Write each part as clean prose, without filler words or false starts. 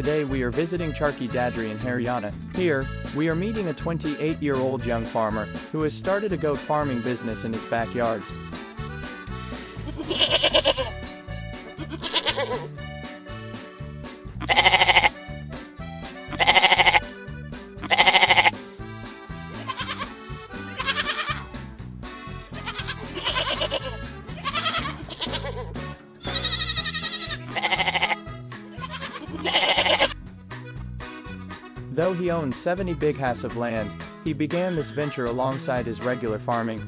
today we are visiting Charki Dadri in Haryana. Here, we are meeting a 28-year-old young farmer who has started a goat farming business in his backyard. Though he owns 70 bighas of land, he began this venture alongside his regular farming.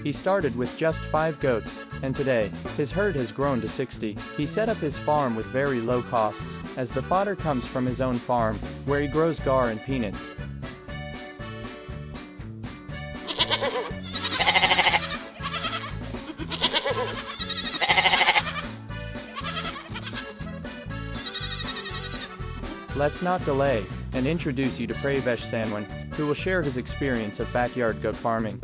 He started with just 5 goats, and today, his herd has grown to 60. He set up his farm with very low costs, as the fodder comes from his own farm, where he grows gar and peanuts. Let's not delay, and introduce you to Pravesh Sangwan, who will share his experience of backyard goat farming.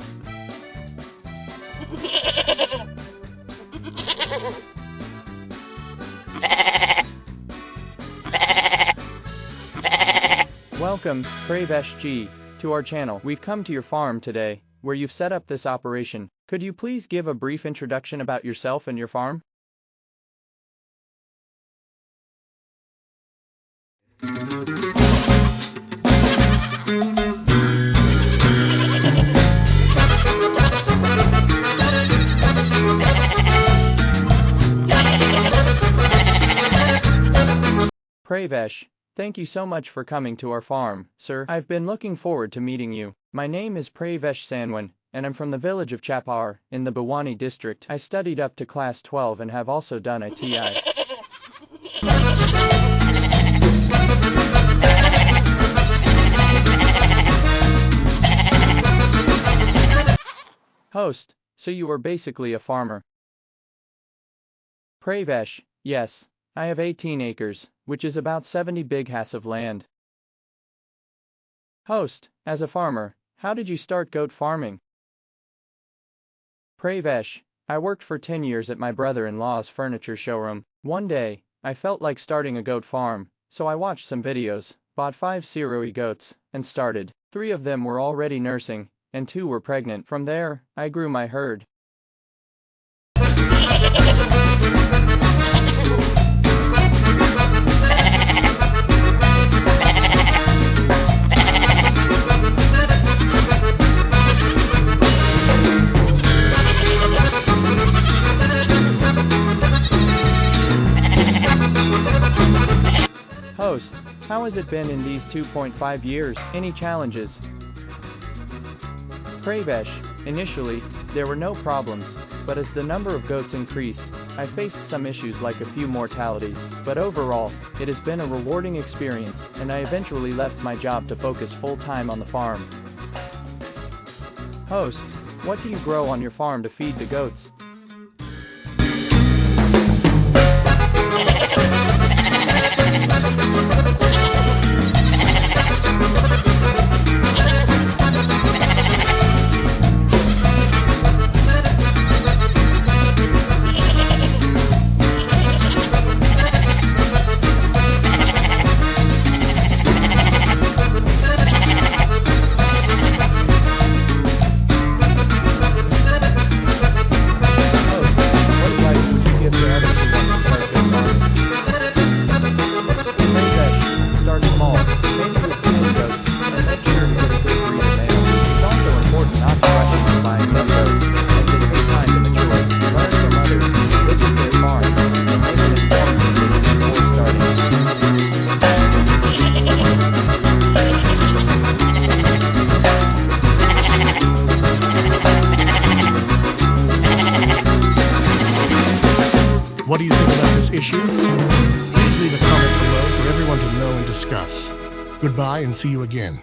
Welcome, Pravesh ji, to our channel. We've come to your farm today, where you've set up this operation. Could you please give a brief introduction about yourself and your farm? Pravesh, thank you so much for coming to our farm, sir. I've been looking forward to meeting you. My name is Pravesh Sangwan, and I'm from the village of Chapar, in the Bhiwani district. I studied up to class 12 and have also done a TI. Host, so you are basically a farmer. Pravesh, yes, I have 18 acres, which is about 70 bighas of land. Host, as a farmer, how did you start goat farming? Pravesh, I worked for 10 years at my brother-in-law's furniture showroom. One day, I felt like starting a goat farm, so I watched some videos, bought 5 Siroi goats, and started. 3 of them were already nursing, and 2 were pregnant. From there, I grew my herd. Host, how has it been in these 2.5 years? Any challenges? Pravesh, initially, there were no problems, but as the number of goats increased, I faced some issues like a few mortalities, but overall, it has been a rewarding experience, and I eventually left my job to focus full-time on the farm. Host, what do you grow on your farm to feed the goats? What do you think about this issue? Please leave a comment below for everyone to know and discuss. Goodbye and see you again.